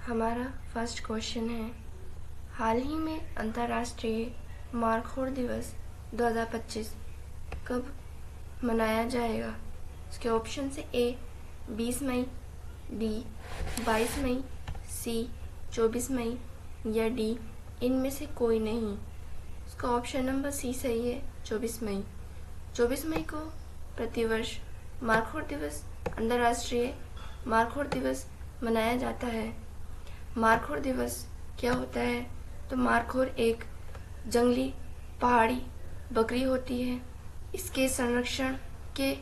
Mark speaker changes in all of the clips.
Speaker 1: हमारा first question है, हाल ही में अंतर्राष्ट्रीय मारखोर दिवस 2025 कब मनाया जाएगा? इसके ऑप्शन से ए 20 मई, बी 22 मई, सी 24 मई या डी इनमें से कोई नहीं। इसका ऑप्शन नंबर सी सही है, 24 मई। 24 मई को प्रतिवर्ष मारखोर दिवस, अंतर्राष्ट्रीय मारखोर दिवस मनाया जाता है। मारखोर दिवस क्या होता है? तो मारखोर एक जंगली पहाड़ी बकरी होती है। इसके संरक्षण के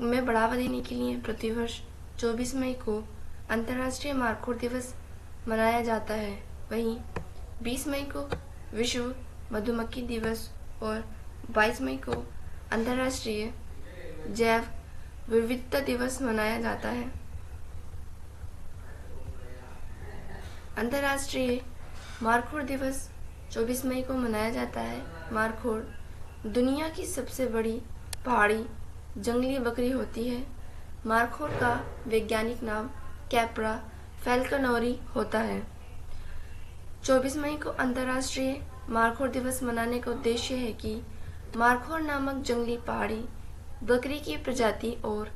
Speaker 1: में बढ़ावा देने के लिए प्रतिवर्ष 24 मई को अंतर्राष्ट्रीय मारखोर दिवस मनाया जाता है। वहीं 20 मई को विश्व मधुमक्खी दिवस और 22 मई को अंतर्राष्ट्रीय जैव विविधता दिवस मनाया जाता है। अंतर्राष्ट्रीय मारखोर दिवस 24 मई को मनाया जाता है। मारखोर दुनिया की सबसे बड़ी पहाड़ी जंगली बकरी होती है। मारखोर का वैज्ञानिक नाम कैप्रा फैल्कनोरी होता है। 24 मई को अंतर्राष्ट्रीय मारखोर दिवस मनाने का उद्देश्य है कि मारखोर नामक जंगली पहाड़ी बकरी की प्रजाति और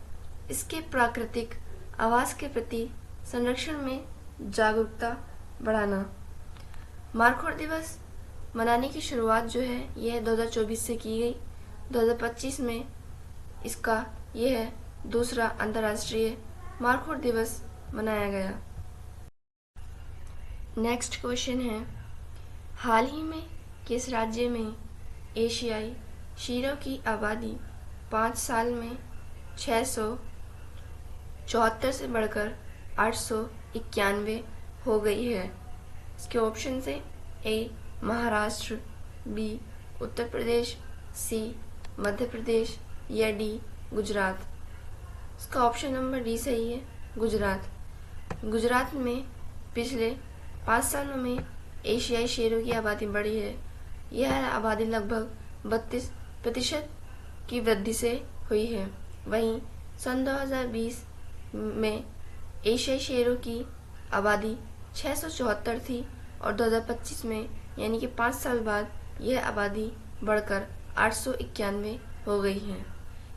Speaker 1: इसके प्राकृतिक आवास के प्रति संरक्षण में जागरूकता बढ़ाना। मारखोर दिवस मनाने की शुरुआत जो है यह 2024 से की गई। 2025 में इसका यह है दूसरा अंतर्राष्ट्रीय मारखोर दिवस मनाया गया। नेक्स्ट क्वेश्चन है, हाल ही में किस राज्य में एशियाई शेरों की आबादी 5 साल में 674 से बढ़कर 891 हो गई है? इसके ऑप्शन से ए महाराष्ट्र, बी उत्तर प्रदेश, सी मध्य प्रदेश या डी गुजरात। इसका ऑप्शन नंबर डी सही है, गुजरात। गुजरात में पिछले 5 सालों में एशियाई शेरों की आबादी बढ़ी है। यह आबादी लगभग 32% की वृद्धि से हुई है। वहीं सन 2020 में एशियाई शेरों की आबादी 674 थी और 2025 में यानी कि 5 साल बाद यह आबादी बढ़कर 891 हो गई है।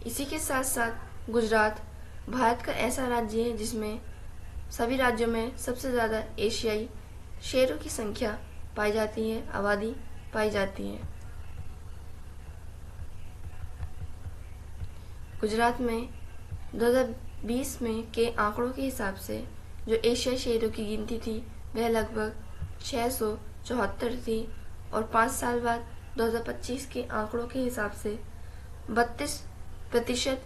Speaker 1: इसी के साथ साथ गुजरात भारत का ऐसा राज्य है जिसमें सभी राज्यों में सबसे ज़्यादा एशियाई शेरों की संख्या पाई जाती है, आबादी पाई जाती है। गुजरात में 2020 में के आंकड़ों के हिसाब से जो एशियाई शेरों की गिनती थी वह लगभग 674 थी और 5 साल बाद 2025 के आंकड़ों के हिसाब से 32%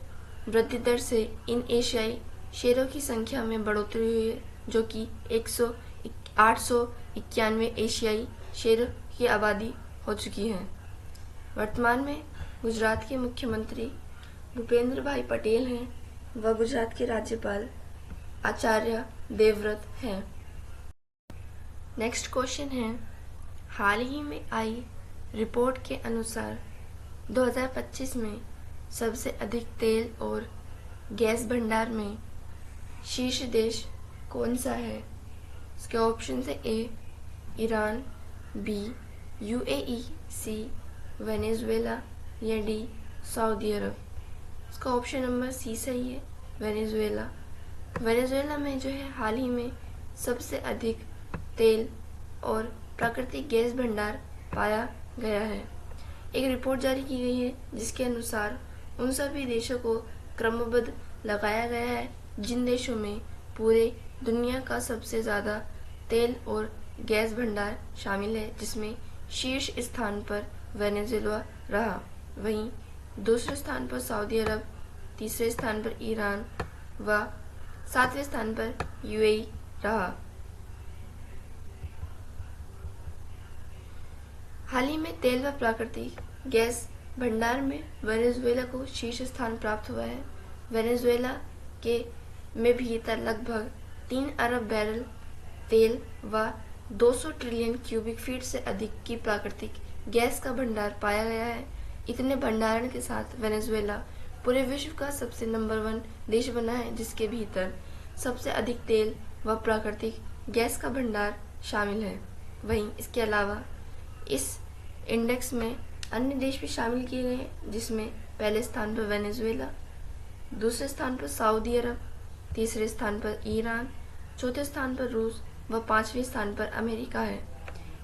Speaker 1: वृद्धि दर से इन एशियाई शेरों की संख्या में बढ़ोतरी हुई है, जो कि 891 एशियाई शेरों की आबादी हो चुकी है। वर्तमान में गुजरात के मुख्यमंत्री भूपेंद्र भाई पटेल हैं व गुजरात के राज्यपाल आचार्य देवव्रत हैं। नेक्स्ट क्वेश्चन है, हाल ही में आई रिपोर्ट के अनुसार 2025 में सबसे अधिक तेल और गैस भंडार में शीर्ष देश कौन सा है? इसके ऑप्शन से ए ईरान, बी यूएई, सी वेनेजुएला या डी सऊदी अरब। इसका ऑप्शन नंबर सी सही है, वेनेजुएला। वेनेजुएला में जो है हाल ही में सबसे अधिक तेल और प्राकृतिक गैस भंडार पाया गया है। एक रिपोर्ट जारी की गई है जिसके अनुसार उन सभी देशों को क्रमबद्ध लगाया गया है जिन देशों में पूरे दुनिया का सबसे ज़्यादा तेल और गैस भंडार शामिल है, जिसमें शीर्ष स्थान पर वेनेजुएला रहा। वहीं दूसरे स्थान पर सऊदी अरब, तीसरे स्थान पर ईरान व 7वें स्थान पर यूएई रहा। हाल ही में तेल व प्राकृतिक गैस भंडार में वेनेजुएला को शीर्ष स्थान प्राप्त हुआ है। वेनेजुएला के में भीतर लगभग 3 अरब बैरल तेल व 200 ट्रिलियन क्यूबिक फीट से अधिक की प्राकृतिक गैस का भंडार पाया गया है। इतने भंडारण के साथ वेनेजुएला पूरे विश्व का सबसे नंबर 1 देश बना है, जिसके भीतर सबसे अधिक तेल व प्राकृतिक गैस का भंडार शामिल है। वहीं इसके अलावा इस इंडेक्स में अन्य देश भी शामिल किए गए हैं, जिसमें पहले स्थान पर वेनेजुएला, दूसरे स्थान पर सऊदी अरब, तीसरे स्थान पर ईरान, चौथे स्थान पर रूस व पांचवें स्थान पर अमेरिका है।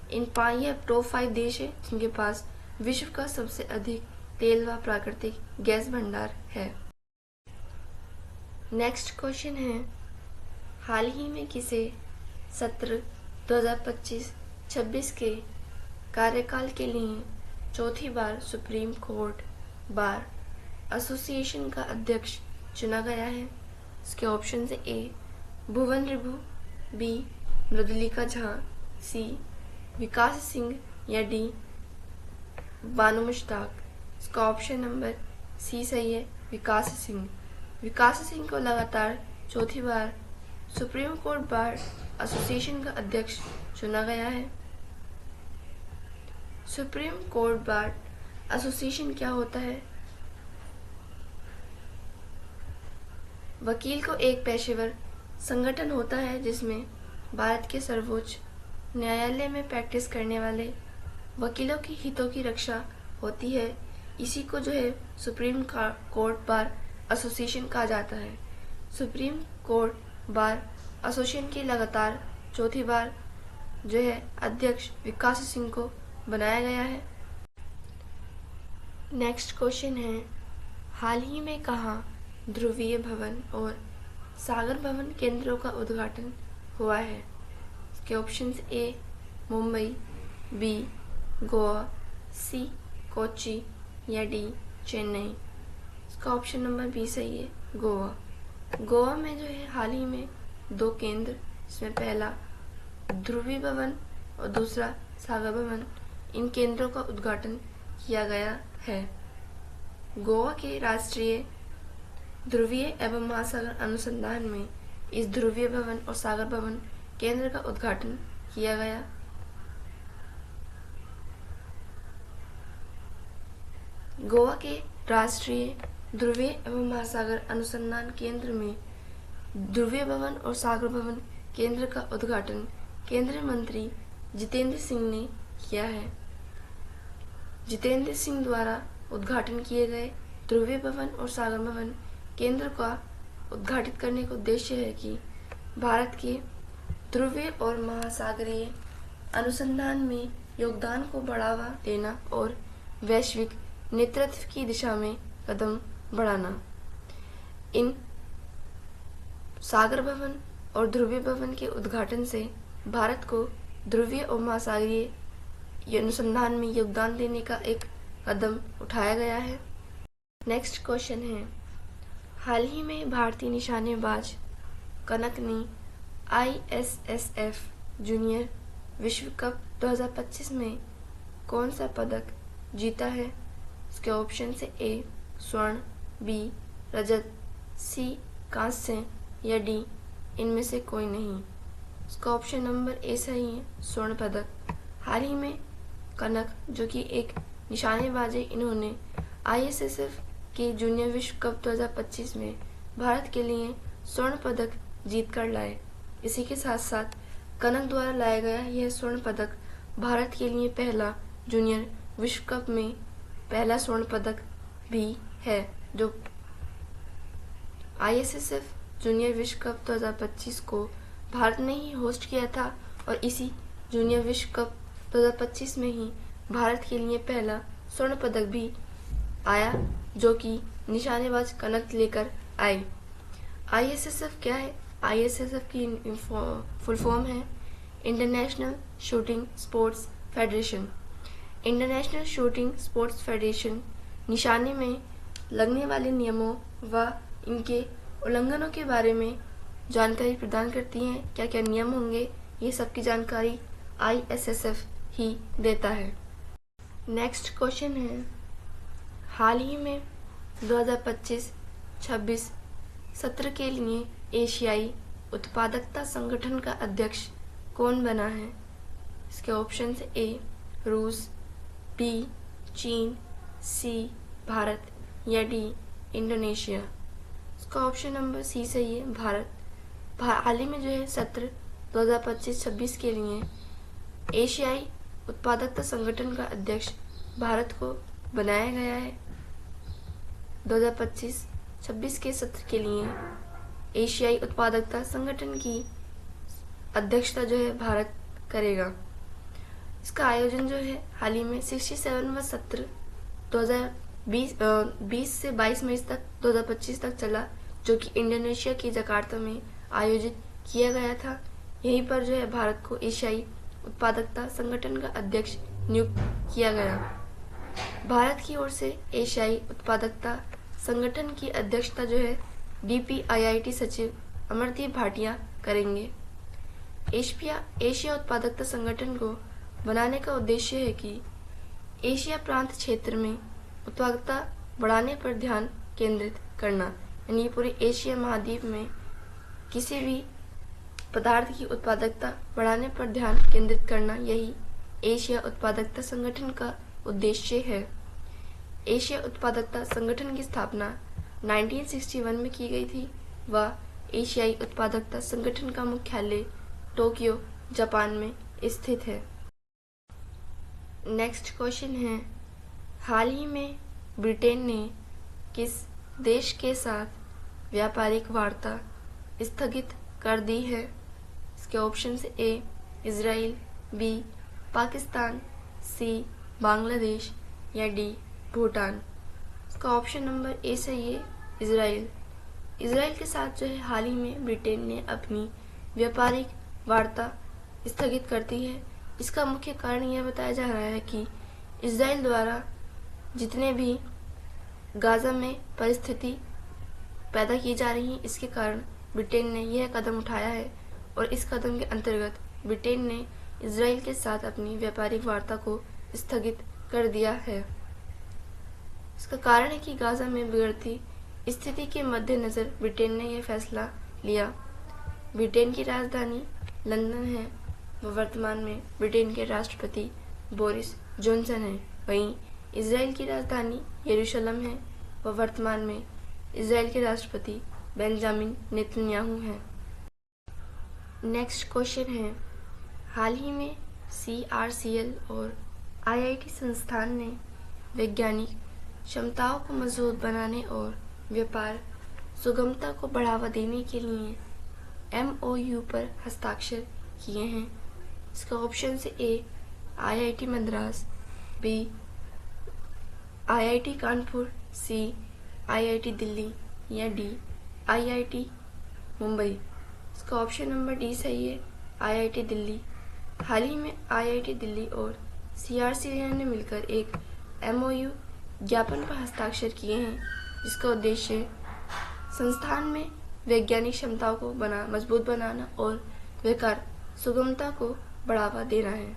Speaker 1: ये टॉप 5 देश है जिनके पास विश्व का सबसे अधिक तेल व प्राकृतिक गैस भंडार है। नेक्स्ट क्वेश्चन है, हाल ही में किसे सत्र 2025-26 के कार्यकाल के लिए चौथी बार सुप्रीम कोर्ट बार एसोसिएशन का अध्यक्ष चुना गया है? इसके ऑप्शन है ए भुवन रिभु, बी मृदुलिका झा, सी विकास सिंह या डी बानो मुश्ताक। इसका ऑप्शन नंबर सी सही है, विकास सिंह। विकास सिंह को लगातार चौथी बार सुप्रीम कोर्ट बार एसोसिएशन का अध्यक्ष चुना गया है। सुप्रीम कोर्ट बार एसोसिएशन क्या होता है? वकील को एक पेशेवर संगठन होता है जिसमें भारत के सर्वोच्च न्यायालय में प्रैक्टिस करने वाले वकीलों की हितों की रक्षा होती है। इसी को सुप्रीम कोर्ट बार एसोसिएशन कहा जाता है। सुप्रीम कोर्ट बार एसोसिएशन की लगातार चौथी बार अध्यक्ष विकास सिंह को बनाया गया है। नेक्स्ट क्वेश्चन है, हाल ही में कहाँ ध्रुवीय भवन और सागर भवन केंद्रों का उद्घाटन हुआ है? इसके option A Mumbai, B Goa, C Kochi या डी चेन्नई। इसका ऑप्शन नंबर बी सही है, गोवा। गोवा में हाल ही में 2 केंद्र, इसमें पहला ध्रुवीय भवन और दूसरा सागर भवन, इन केंद्रों का उद्घाटन किया गया है। गोवा के राष्ट्रीय ध्रुवीय एवं महासागर अनुसंधान में इस ध्रुवीय भवन और सागर भवन केंद्र का उद्घाटन किया गया। गोवा के राष्ट्रीय ध्रुवीय एवं महासागर अनुसंधान केंद्र में ध्रुवीय भवन और सागर भवन केंद्र का उद्घाटन केंद्रीय मंत्री जितेंद्र सिंह ने किया है। जितेंद्र सिंह द्वारा उद्घाटन किए गए ध्रुवीय भवन और सागर भवन केंद्र का उद्घाटित करने का उद्देश्य है कि भारत के ध्रुवीय और महासागरीय अनुसंधान में योगदान को बढ़ावा देना और वैश्विक नेतृत्व की दिशा में कदम बढ़ाना। इन सागर भवन और ध्रुवीय भवन के उद्घाटन से भारत को ध्रुवीय और महासागरीय अनुसंधान में योगदान देने का एक कदम उठाया गया है। नेक्स्ट क्वेश्चन है, हाल ही में भारतीय निशानेबाज कनक ने ISSF जूनियर विश्व कप 2025 में कौन सा पदक जीता है? इसके ऑप्शन से ए स्वर्ण, बी रजत, सी कांस्य या डी इनमें से कोई नहीं। इसका ऑप्शन नंबर ए सही है, स्वर्ण पदक। हाल ही में कनक, जो कि एक निशानेबाज है, इन्होंने ISSF के जूनियर विश्व कप 2025 में भारत के लिए स्वर्ण पदक जीत कर लाए। इसी के साथ साथ कनक द्वारा लाया गया यह स्वर्ण पदक भारत के लिए पहला जूनियर विश्व कप में पहला स्वर्ण पदक भी है, जो ISSF जूनियर विश्व कप 2025 को भारत ने ही होस्ट किया था और इसी जूनियर विश्व कप 2025 में ही भारत के लिए पहला स्वर्ण पदक भी आया, जो कि निशानेबाज कनक लेकर आए। ISSF क्या है? ISSF की फुल फॉर्म है international shooting sports federation. International shooting sports federation निशाने में लगने वाले नियमों व इनके उल्लंघनों के बारे में जानकारी प्रदान करती हैं। क्या क्या नियम होंगे, ये सब की जानकारी ISSF ही देता है। नेक्स्ट क्वेश्चन है, हाल ही में 2025-26 सत्र के लिए एशियाई उत्पादकता संगठन का अध्यक्ष कौन बना है? इसके ऑप्शन ए रूस, बी चीन, सी भारत या डी इंडोनेशिया। इसका ऑप्शन नंबर सी सही है, भारत। हाल ही में सत्र 2025-26 के लिए एशियाई उत्पादकता संगठन का अध्यक्ष भारत को बनाया गया है। 2025-26 के सत्र के लिए एशियाई उत्पादकता संगठन की अध्यक्षता जो है भारत करेगा। इसका आयोजन जो है हाल ही में 67वां सत्र 2020 से 22 मई तक 2025 तक चला, जो कि इंडोनेशिया की जकार्ता में आयोजित किया गया था। यहीं पर जो है भारत को एशियाई उत्पादकता संगठन का अध्यक्ष नियुक्त किया गया। भारत की ओर से एशियाई उत्पादकता संगठन की अध्यक्षता जो है DPIIT सचिव अमरदीप भाटिया करेंगे। एशिया उत्पादकता संगठन को बनाने का उद्देश्य है कि एशिया प्रांत क्षेत्र में उत्पादकता बढ़ाने पर ध्यान केंद्रित करना, यानी पूरे एशिया महाद्वीप में किसी भी पदार्थ की उत्पादकता बढ़ाने पर ध्यान केंद्रित करना, यही एशिया उत्पादकता संगठन का उद्देश्य है। एशिया उत्पादकता संगठन की स्थापना 1961 में की गई थी। वह एशियाई उत्पादकता संगठन का मुख्यालय टोक्यो, जापान में स्थित है। नेक्स्ट क्वेश्चन है, हाल ही में ब्रिटेन ने किस देश के साथ व्यापारिक वार्ता स्थगित कर दी है? इसके option A Israel, B Pakistan, C Bangladesh या डी भूटान। इसका ऑप्शन नंबर ए सही है, इजराइल। इजराइल के साथ जो है हाल ही में ब्रिटेन ने अपनी व्यापारिक वार्ता स्थगित कर दी है। इसका मुख्य कारण यह बताया जा रहा है कि इजराइल द्वारा जितने भी गाजा में परिस्थिति पैदा की जा रही है, इसके कारण ब्रिटेन ने यह कदम उठाया है और इस कदम के अंतर्गत ब्रिटेन ने इजराइल के साथ अपनी व्यापारिक वार्ता को स्थगित कर दिया है। इसका कारण है कि गाजा में बिगड़ती स्थिति के मद्देनजर ब्रिटेन ने यह फैसला लिया। ब्रिटेन की राजधानी लंदन है व वर्तमान में ब्रिटेन के राष्ट्रपति बोरिस जॉनसन है। वहीं इजराइल की राजधानी यरूशलेम है व वर्तमान में इजराइल के राष्ट्रपति बेंजामिन नेतन्याहू हैं। नेक्स्ट क्वेश्चन है, हाल ही में CRCL और IIT संस्थान ने वैज्ञानिक क्षमताओं को मजबूत बनाने और व्यापार सुगमता को बढ़ावा देने के लिए MOU पर हस्ताक्षर किए हैं। इसका ऑप्शन से A IIT Madras, B IIT Kanpur, C IIT Delhi या डी IIT मुंबई। इसका ऑप्शन नंबर डी सही है, IIT दिल्ली। हाल ही में IIT दिल्ली और CRCL ने मिलकर एक MOU ज्ञापन पर हस्ताक्षर किए हैं, जिसका उद्देश्य संस्थान में वैज्ञानिक क्षमताओं को मजबूत बनाना और व्यापार सुगमता को बढ़ावा देना है।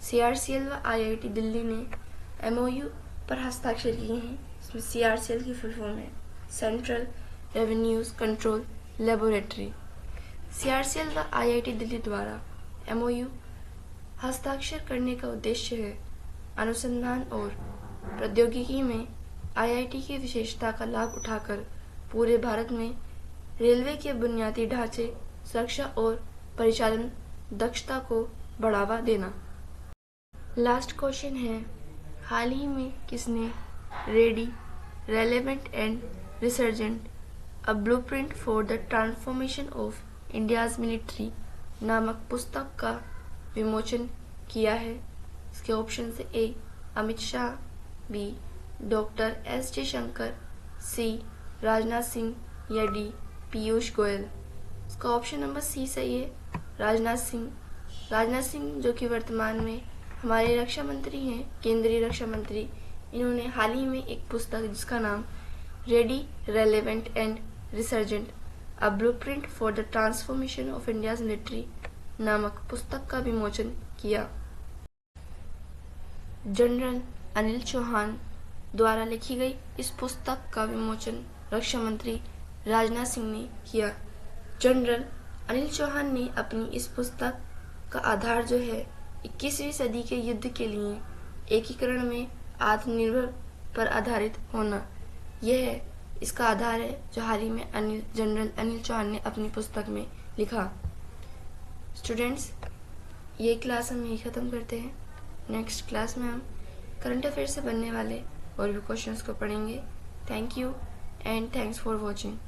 Speaker 1: CRCL व IIT दिल्ली ने MOU पर हस्ताक्षर किए हैं। इसमें CRCL की फुल फॉर्म है central revenues control laboratory. CRCL व IIT दिल्ली द्वारा MOU हस्ताक्षर करने का उद्देश्य है अनुसंधान और प्रौद्योगिकी में IIT की विशेषता का लाभ उठाकर पूरे भारत में रेलवे के बुनियादी ढांचे, सुरक्षा और परिचालन दक्षता को बढ़ावा देना। लास्ट क्वेश्चन है, हाल ही में किसने ready, relevant and resurgent a blueprint for the transformation of India's military नामक पुस्तक का विमोचन किया है? इसके ऑप्शन से A Amit Shah, B doctor S Jaishankar, C Rajnath Singh या डी पीयूष गोयल। इसका ऑप्शन नंबर सी सही है, राजनाथ सिंह। राजनाथ सिंह जो कि वर्तमान में हमारे रक्षा मंत्री हैं, केंद्रीय रक्षा मंत्री, इन्होंने हाल ही में एक पुस्तक जिसका नाम ready, relevant and resurgent a blueprint for the transformation of India's military नामक पुस्तक का विमोचन किया। जनरल अनिल चौहान द्वारा लिखी गई इस पुस्तक का विमोचन रक्षा मंत्री राजनाथ सिंह ने किया। जनरल अनिल चौहान ने अपनी इस पुस्तक का आधार जो है 21वीं सदी के युद्ध के लिए एकीकरण में आत्मनिर्भर पर आधारित होना, यह है इसका आधार है जो हाल ही में जनरल अनिल चौहान ने अपनी पुस्तक में लिखा। स्टूडेंट्स, ये क्लास हम यही ख़त्म करते हैं। नेक्स्ट क्लास में हम करंट अफेयर से बनने वाले और भी क्वेश्चंस को पढ़ेंगे। Thank you and thanks for watching.